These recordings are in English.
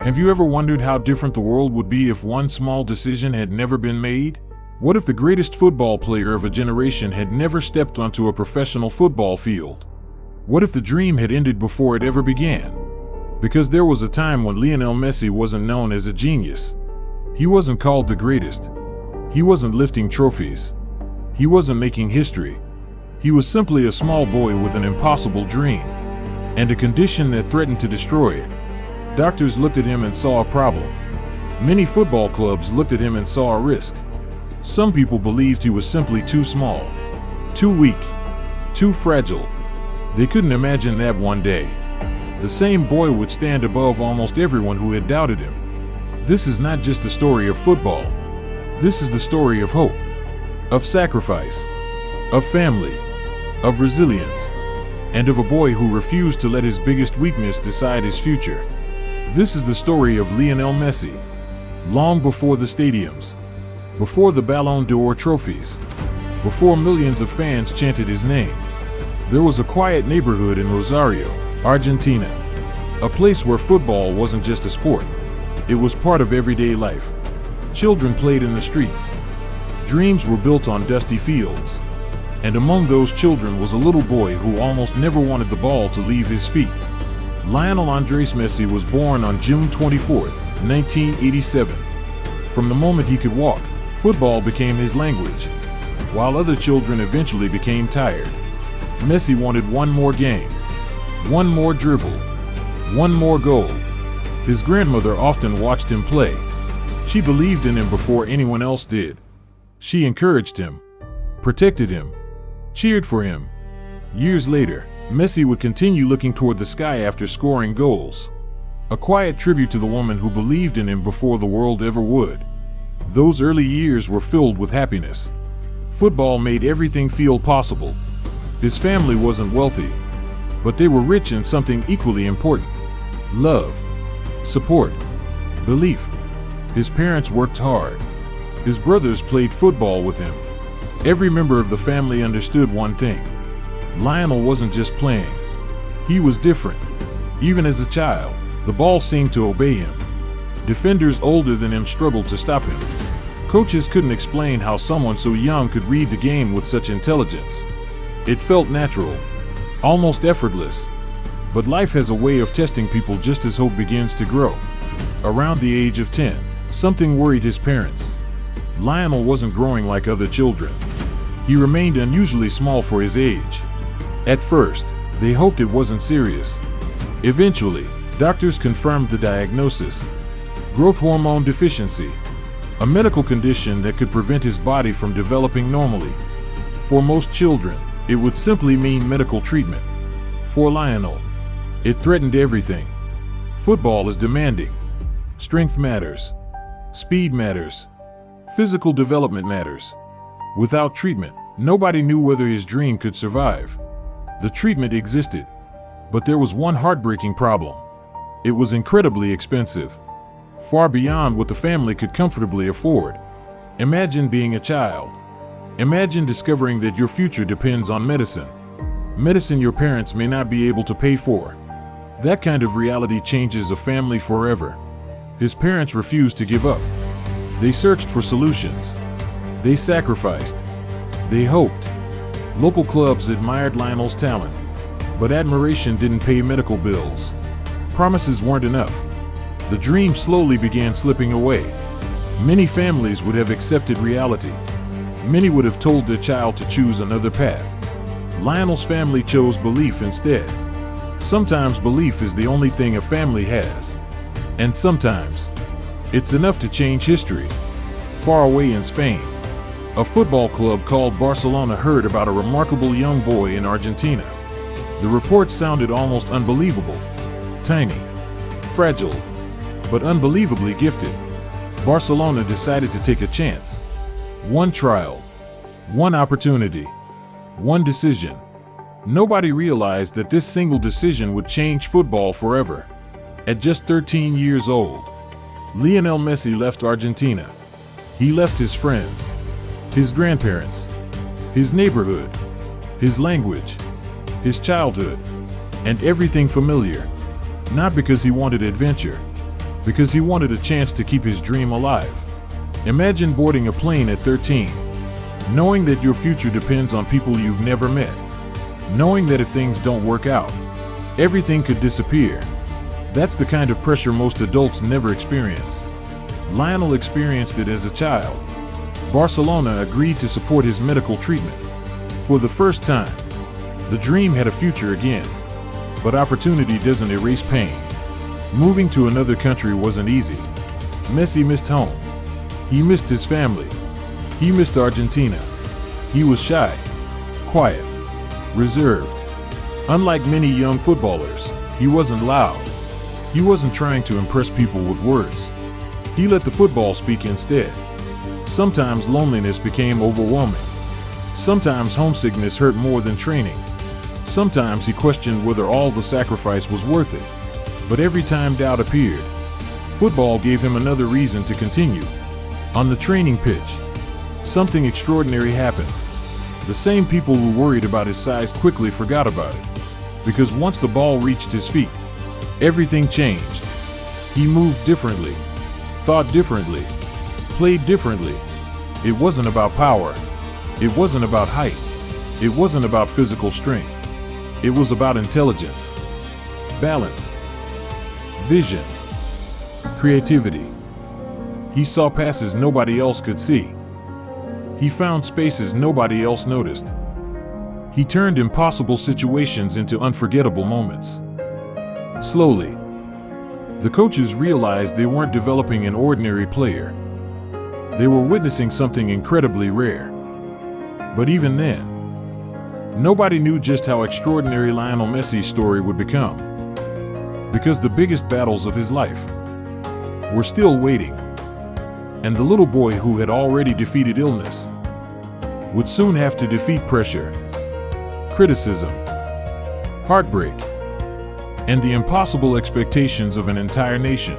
Have you ever wondered how different the world would be if one small decision had never been made? What if the greatest football player of a generation had never stepped onto a professional football field? What if the dream had ended before it ever began? Because there was a time when Lionel Messi wasn't known as a genius. He wasn't called the greatest. He wasn't lifting trophies. He wasn't making history. He was simply a small boy with an impossible dream, and a condition that threatened to destroy it. Doctors looked at him and saw a problem. Many football clubs looked at him and saw a risk. Some people believed he was simply too small, too weak, too fragile. They couldn't imagine that one day the same boy would stand above almost everyone who had doubted him. This is not just the story of football. This is the story of hope, of sacrifice, of family, of resilience, and of a boy who refused to let his biggest weakness decide his future. This is the story of Lionel Messi. Long before the stadiums, before the Ballon d'Or trophies, before millions of fans chanted his name, there was a quiet neighborhood in Rosario, Argentina. A place where football wasn't just a sport. It was part of everyday life. Children played in the streets. Dreams were built on dusty fields. And among those children was a little boy who almost never wanted the ball to leave his feet. Lionel Andres Messi was born on June 24, 1987. From the moment he could walk, football became his language. While other children eventually became tired, Messi wanted one more game, one more dribble, one more goal. His grandmother often watched him play. She believed in him before anyone else did. She encouraged him, protected him, cheered for him. Years later, Messi would continue looking toward the sky after scoring goals. A quiet tribute to the woman who believed in him before the world ever would. Those early years were filled with happiness. Football made everything feel possible. His family wasn't wealthy, but they were rich in something equally important: love, support, belief. His parents worked hard. His brothers played football with him. Every member of the family understood one thing: Lionel wasn't just playing. He was different. Even as a child, the ball seemed to obey him. Defenders older than him struggled to stop him. Coaches couldn't explain how someone so young could read the game with such intelligence. It felt natural, almost effortless. But life has a way of testing people just as hope begins to grow. Around the age of 10, something worried his parents. Lionel wasn't growing like other children. He remained unusually small for his age. At first, they hoped it wasn't serious. Eventually, doctors confirmed the diagnosis: growth hormone deficiency, a medical condition that could prevent his body from developing normally. For most children, it would simply mean medical treatment. For Lionel, it threatened everything. Football is demanding. Strength matters. Speed matters. Physical development matters. Without treatment, nobody knew whether his dream could survive. The treatment existed, but there was one heartbreaking problem. It was incredibly expensive, far beyond what the family could comfortably afford. Imagine being a child. Imagine discovering that your future depends on medicine. Medicine your parents may not be able to pay for. That kind of reality changes a family forever. His parents refused to give up. They searched for solutions. They sacrificed. They hoped. Local clubs admired Lionel's talent, but admiration didn't pay medical bills. Promises weren't enough. The dream slowly began slipping away. Many families would have accepted reality. Many would have told their child to choose another path. Lionel's family chose belief instead. Sometimes belief is the only thing a family has. And sometimes, it's enough to change history. Far away in Spain, a football club called Barcelona heard about a remarkable young boy in Argentina. The report sounded almost unbelievable. Tiny, fragile, but unbelievably gifted. Barcelona decided to take a chance. One trial, one opportunity, one decision. Nobody realized that this single decision would change football forever. At just 13 years old, Lionel Messi left Argentina. He left his friends, his grandparents, his neighborhood, his language, his childhood, and everything familiar. Not because he wanted adventure, because he wanted a chance to keep his dream alive. Imagine boarding a plane at 13, knowing that your future depends on people you've never met, knowing that if things don't work out, everything could disappear. That's the kind of pressure most adults never experience. Lionel experienced it as a child. Barcelona agreed to support his medical treatment. For the first time, the dream had a future again. But opportunity doesn't erase pain. Moving to another country wasn't easy. Messi missed home. He missed his family. He missed Argentina. He was shy, quiet, reserved. Unlike many young footballers, he wasn't loud. He wasn't trying to impress people with words. He let the football speak instead. Sometimes loneliness became overwhelming. Sometimes homesickness hurt more than training. Sometimes he questioned whether all the sacrifice was worth it. But every time doubt appeared, football gave him another reason to continue. On the training pitch, something extraordinary happened. The same people who worried about his size quickly forgot about it. Because once the ball reached his feet, everything changed. He moved differently, thought differently, played differently. It wasn't about power. It wasn't about height. It wasn't about physical strength. It was about intelligence, balance, vision, creativity. He saw passes nobody else could see. He found spaces nobody else noticed. He turned impossible situations into unforgettable moments. Slowly, the coaches realized they weren't developing an ordinary player. They were witnessing something incredibly rare. But even then, nobody knew just how extraordinary Lionel Messi's story would become. Because the biggest battles of his life were still waiting. And the little boy who had already defeated illness would soon have to defeat pressure, criticism, heartbreak, and the impossible expectations of an entire nation.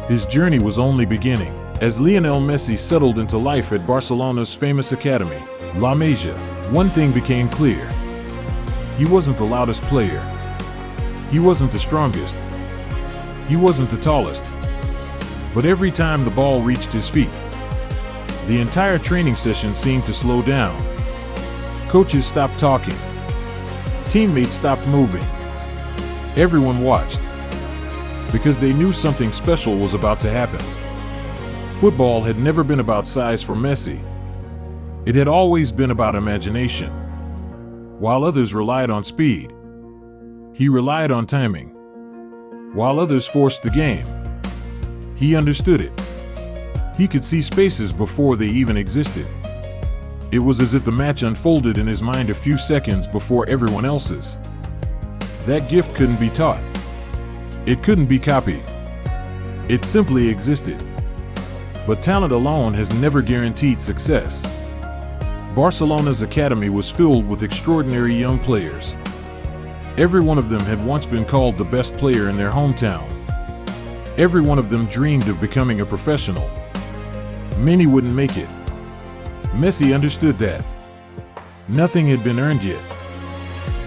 His journey was only beginning. As Lionel Messi settled into life at Barcelona's famous academy, La Masia, one thing became clear. He wasn't the loudest player. He wasn't the strongest. He wasn't the tallest. But every time the ball reached his feet, the entire training session seemed to slow down. Coaches stopped talking. Teammates stopped moving. Everyone watched, because they knew something special was about to happen. Football had never been about size for Messi. It had always been about imagination. While others relied on speed, he relied on timing. While others forced the game, he understood it. He could see spaces before they even existed. It was as if the match unfolded in his mind a few seconds before everyone else's. That gift couldn't be taught. It couldn't be copied. It simply existed. But talent alone has never guaranteed success. Barcelona's academy was filled with extraordinary young players. Every one of them had once been called the best player in their hometown. Every one of them dreamed of becoming a professional. Many wouldn't make it. Messi understood that. Nothing had been earned yet.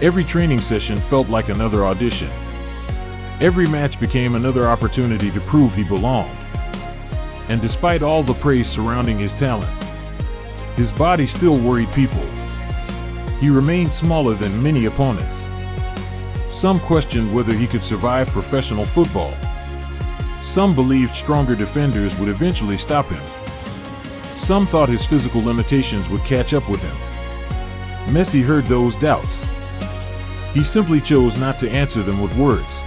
Every training session felt like another audition. Every match became another opportunity to prove he belonged. And despite all the praise surrounding his talent, his body still worried people. He remained smaller than many opponents. Some questioned whether he could survive professional football. Some believed stronger defenders would eventually stop him. Some thought his physical limitations would catch up with him. Messi heard those doubts. He simply chose not to answer them with words.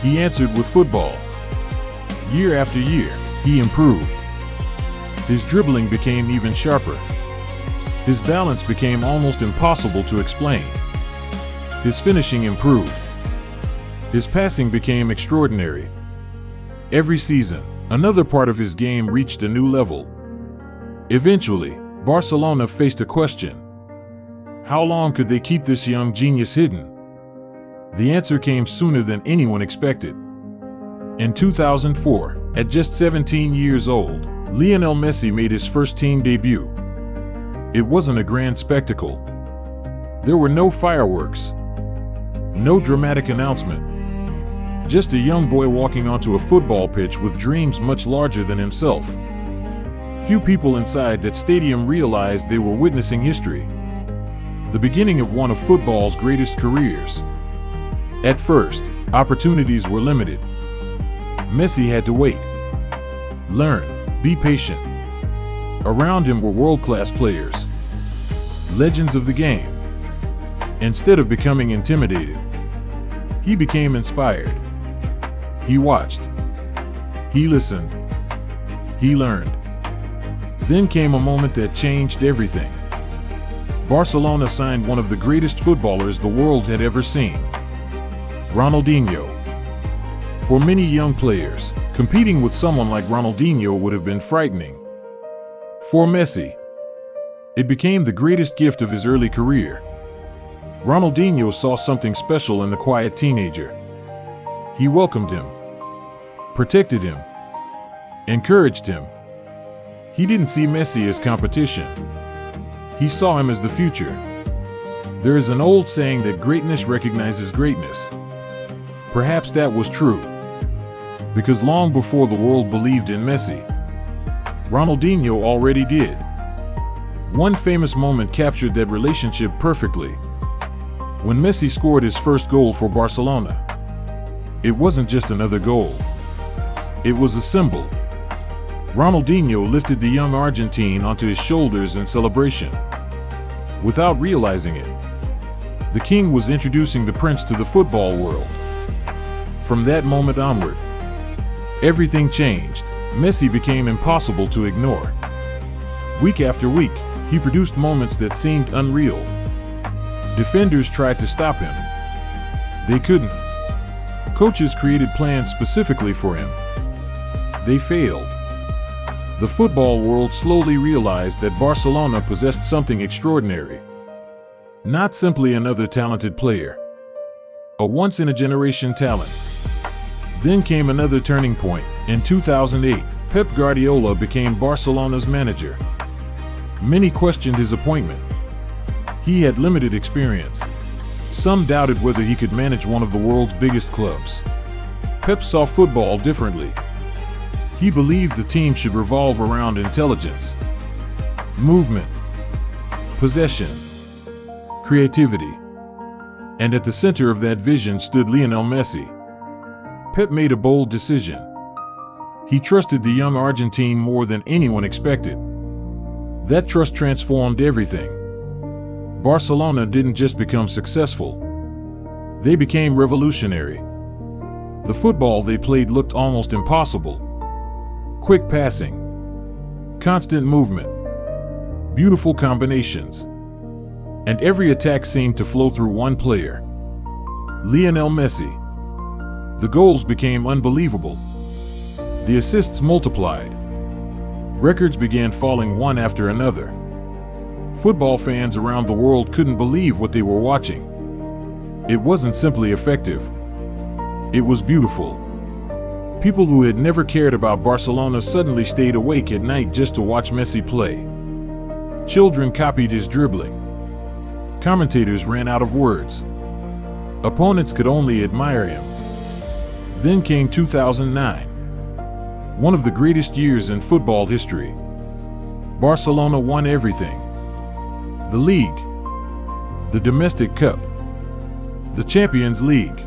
He answered with football. Year after year, he improved. His dribbling became even sharper. His balance became almost impossible to explain. His finishing improved. His passing became extraordinary. Every season, another part of his game reached a new level. Eventually, Barcelona faced a question. How long could they keep this young genius hidden? The answer came sooner than anyone expected. In 2004, at just 17 years old, Lionel Messi made his first team debut. It wasn't a grand spectacle. There were no fireworks, no dramatic announcement. just a young boy walking onto a football pitch with dreams much larger than himself. Few people inside that stadium realized they were witnessing history, the beginning of one of football's greatest careers. At first, opportunities were limited. Messi had to wait, learn, be patient. Around him were world-class players, legends of the game. Instead of becoming intimidated, he became inspired. He watched, he listened, he learned. Then came a moment that changed everything. Barcelona signed one of the greatest footballers the world had ever seen, Ronaldinho. For many young players, competing with someone like Ronaldinho would have been frightening. For Messi, it became the greatest gift of his early career. Ronaldinho saw something special in the quiet teenager. He welcomed him, protected him, encouraged him. He didn't see Messi as competition. He saw him as the future. There is an old saying that greatness recognizes greatness. Perhaps that was true, because long before the world believed in Messi, Ronaldinho already did. One famous moment captured that relationship perfectly. When Messi scored his first goal for Barcelona, it wasn't just another goal. It was a symbol. Ronaldinho lifted the young Argentine onto his shoulders in celebration. Without realizing it, the king was introducing the prince to the football world. From that moment onward, everything changed. Messi became impossible to ignore. Week after week, he produced moments that seemed unreal. Defenders tried to stop him. They couldn't. Coaches created plans specifically for him. They failed. The football world slowly realized that Barcelona possessed something extraordinary. Not simply another talented player, a once-in-a-generation talent. Then came another turning point. In 2008, Pep Guardiola became Barcelona's manager. Many questioned his appointment. He had limited experience. Some doubted whether he could manage one of the world's biggest clubs. Pep saw football differently. He believed the team should revolve around intelligence, movement, possession, creativity. And at the center of that vision stood Lionel Messi. Pep made a bold decision. He trusted the young Argentine more than anyone expected. That trust transformed everything. Barcelona didn't just become successful. They became revolutionary. The football they played looked almost impossible. Quick passing, constant movement, beautiful combinations. And every attack seemed to flow through one player, Lionel Messi. The goals became unbelievable. The assists multiplied. Records began falling one after another. Football fans around the world couldn't believe what they were watching. It wasn't simply effective. It was beautiful. People who had never cared about Barcelona suddenly stayed awake at night just to watch Messi play. Children copied his dribbling. Commentators ran out of words. Opponents could only admire him. Then came 2009, one of the greatest years in football history. Barcelona won everything. The league, the domestic cup, the Champions League,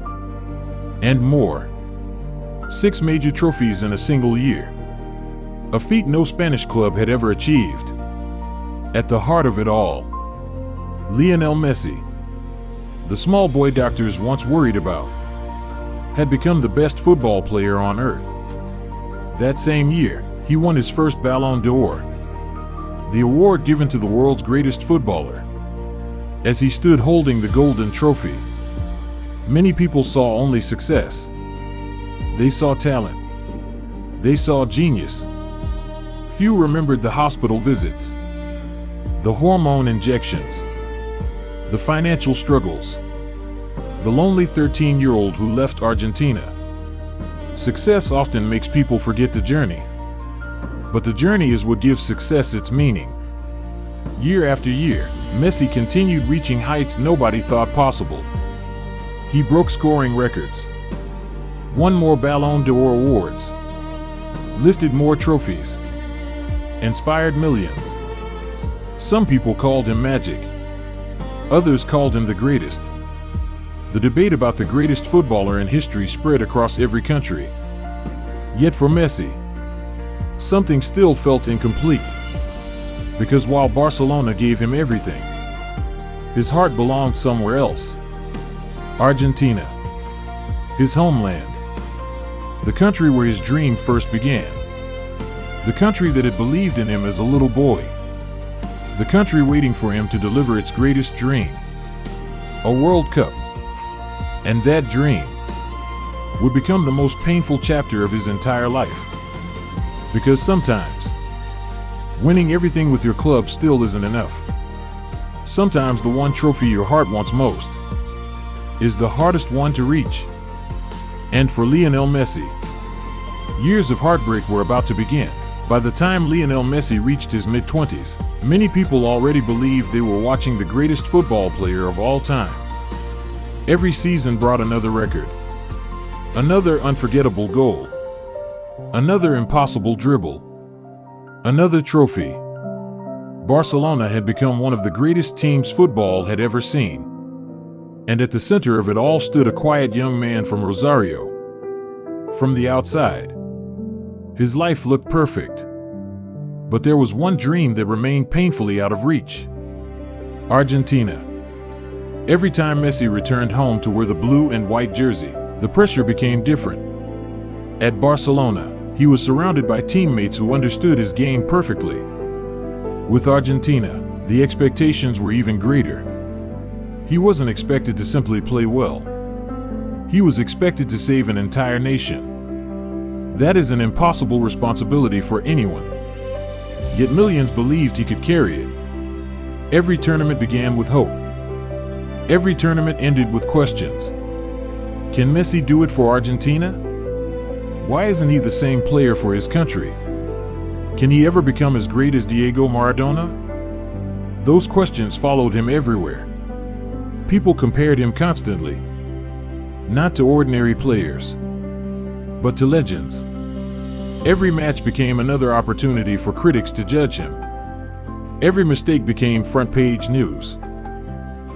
and more. 6 major trophies in a single year. A feat no Spanish club had ever achieved. At the heart of it all, Lionel Messi, the small boy doctors once worried about, had become the best football player on earth. That same year, he won his first Ballon d'Or, the award given to the world's greatest footballer. As he stood holding the golden trophy, many people saw only success. They saw talent. They saw genius. Few remembered the hospital visits, the hormone injections, the financial struggles, the lonely 13-year-old who left Argentina. Success often makes people forget the journey. But the journey is what gives success its meaning. Year after year, Messi continued reaching heights nobody thought possible. He broke scoring records, won more Ballon d'Or awards, lifted more trophies, inspired millions. Some people called him magic. Others called him the greatest. The debate about the greatest footballer in history spread across every country. Yet for Messi, something still felt incomplete. Because while Barcelona gave him everything, his heart belonged somewhere else. Argentina, his homeland. The country where his dream first began. The country that had believed in him as a little boy. The country waiting for him to deliver its greatest dream, a World Cup. And that dream would become the most painful chapter of his entire life. Because sometimes, winning everything with your club still isn't enough. Sometimes the one trophy your heart wants most is the hardest one to reach. And for Lionel Messi, years of heartbreak were about to begin. By the time Lionel Messi reached his mid-20s, many people already believed they were watching the greatest football player of all time. Every season brought another record, another unforgettable goal, another impossible dribble, another trophy. Barcelona had become one of the greatest teams football had ever seen. And at the center of it all stood a quiet young man from Rosario. From the outside, his life looked perfect. But there was one dream that remained painfully out of reach. Argentina. Every time Messi returned home to wear the blue and white jersey, the pressure became different. At Barcelona, he was surrounded by teammates who understood his game perfectly. With Argentina, the expectations were even greater. He wasn't expected to simply play well. He was expected to save an entire nation. That is an impossible responsibility for anyone. Yet millions believed he could carry it. Every tournament began with hope. Every tournament ended with questions. Can Messi do it for Argentina? Why isn't he the same player for his country? Can he ever become as great as Diego Maradona? Those questions followed him everywhere. People compared him constantly, not to ordinary players, but to legends. Every match became another opportunity for critics to judge him. Every mistake became front-page news.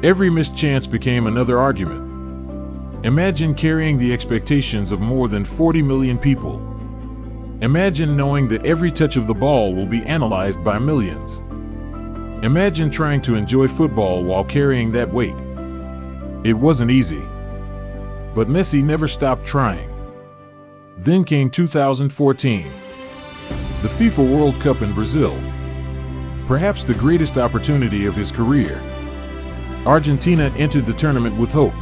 Every missed chance became another argument. Imagine carrying the expectations of more than 40 million people. Imagine knowing that every touch of the ball will be analyzed by millions. Imagine trying to enjoy football while carrying that weight. It wasn't easy. But Messi never stopped trying. Then came 2014, the FIFA World Cup in Brazil. Perhaps the greatest opportunity of his career. Argentina entered the tournament with hope.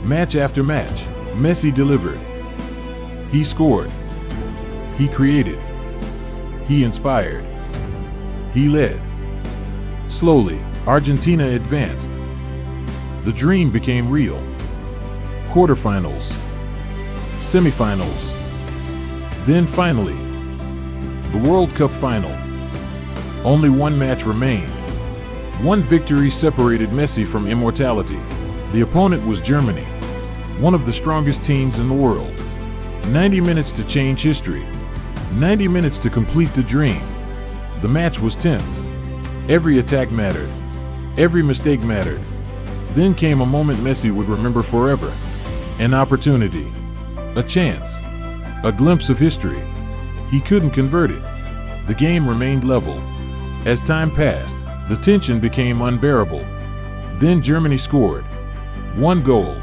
Match after match, Messi delivered. He scored. He created. He inspired. He led. Slowly, Argentina advanced. The dream became real. Quarterfinals. Semifinals. Then finally, the World Cup final. Only one match remained. One victory separated Messi from immortality. The opponent was Germany, one of the strongest teams in the world. 90 minutes to change history. 90 minutes to complete the dream. The match was tense. Every attack mattered. Every mistake mattered. Then came a moment Messi would remember forever. An opportunity. A chance. A glimpse of history. He couldn't convert it. The game remained level. As time passed, the tension became unbearable. Then Germany scored. One goal.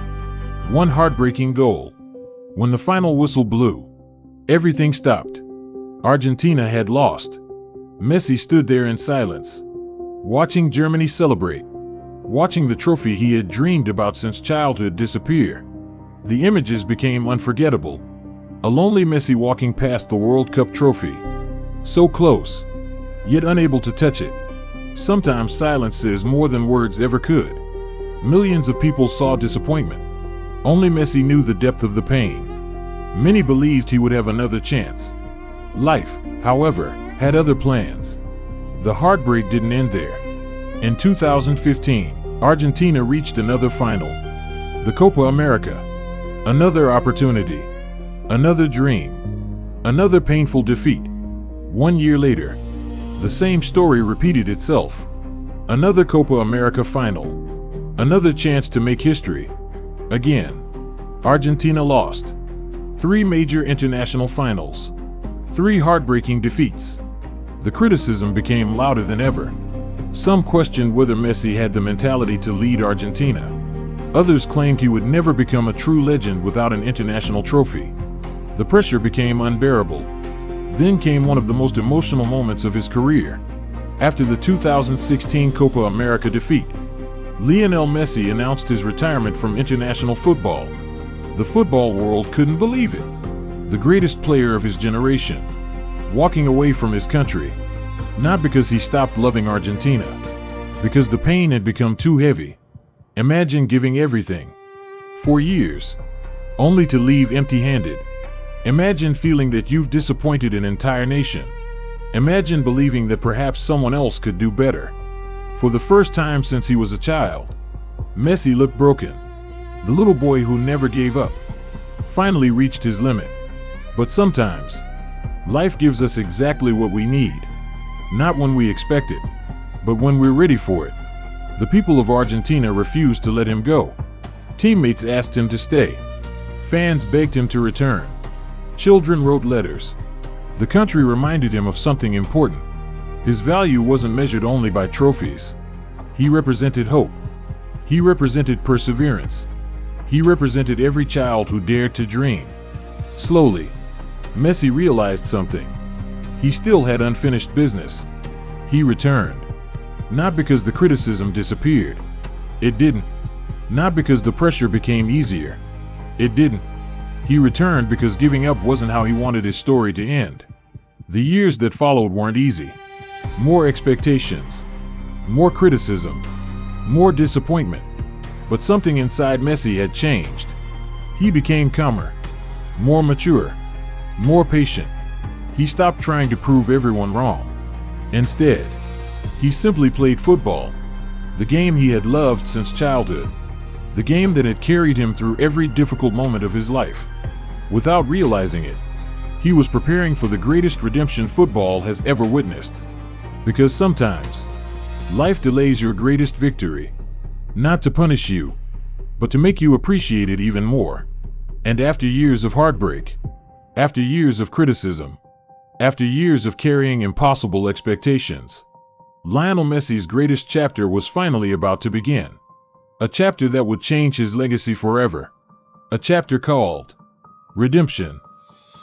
One heartbreaking goal. When the final whistle blew, everything stopped. Argentina had lost. Messi stood there in silence, watching Germany celebrate, watching the trophy he had dreamed about since childhood disappear. The images became unforgettable. A lonely Messi walking past the World Cup trophy. So close, yet unable to touch it. Sometimes silence says more than words ever could. Millions of people saw disappointment. Only Messi knew the depth of the pain. Many believed he would have another chance. Life, however, had other plans. The heartbreak didn't end there. In 2015, Argentina reached another final. The Copa America. Another opportunity. Another dream. Another painful defeat. 1 year later, the same story repeated itself. Another Copa America final. Another chance to make history. Again, Argentina lost. 3 major international finals. 3 heartbreaking defeats. The criticism became louder than ever. Some questioned whether Messi had the mentality to lead Argentina. Others claimed he would never become a true legend without an international trophy. The pressure became unbearable. Then came one of the most emotional moments of his career. After the 2016 Copa America defeat, Lionel Messi announced his retirement from international football. The football world couldn't believe it. The greatest player of his generation, walking away from his country, not because he stopped loving Argentina, because the pain had become too heavy. Imagine giving everything, for years, only to leave empty-handed. Imagine feeling that you've disappointed an entire nation. Imagine believing that perhaps someone else could do better. For the first time since he was a child, Messi looked broken. The little boy who never gave up finally reached his limit. But sometimes, life gives us exactly what we need. Not when we expect it, but when we're ready for it. The people of Argentina refused to let him go. Teammates asked him to stay. Fans begged him to return. Children wrote letters. The country reminded him of something important. His value wasn't measured only by trophies. He represented hope. He represented perseverance. He represented every child who dared to dream. Slowly, Messi realized something. He still had unfinished business. He returned. Not because the criticism disappeared. It didn't. Not because the pressure became easier. It didn't. He returned because giving up wasn't how he wanted his story to end. The years that followed weren't easy. More expectations. More criticism. More disappointment. But something inside Messi had changed. He became calmer. More mature. More patient. He stopped trying to prove everyone wrong. Instead, he simply played football, the game he had loved since childhood, the game that had carried him through every difficult moment of his life. Without realizing it, he was preparing for the greatest redemption football has ever witnessed. Because sometimes, life delays your greatest victory, not to punish you, but to make you appreciate it even more. And after years of heartbreak, after years of criticism, after years of carrying impossible expectations, Lionel Messi's greatest chapter was finally about to begin. A chapter that would change his legacy forever. A chapter called Redemption.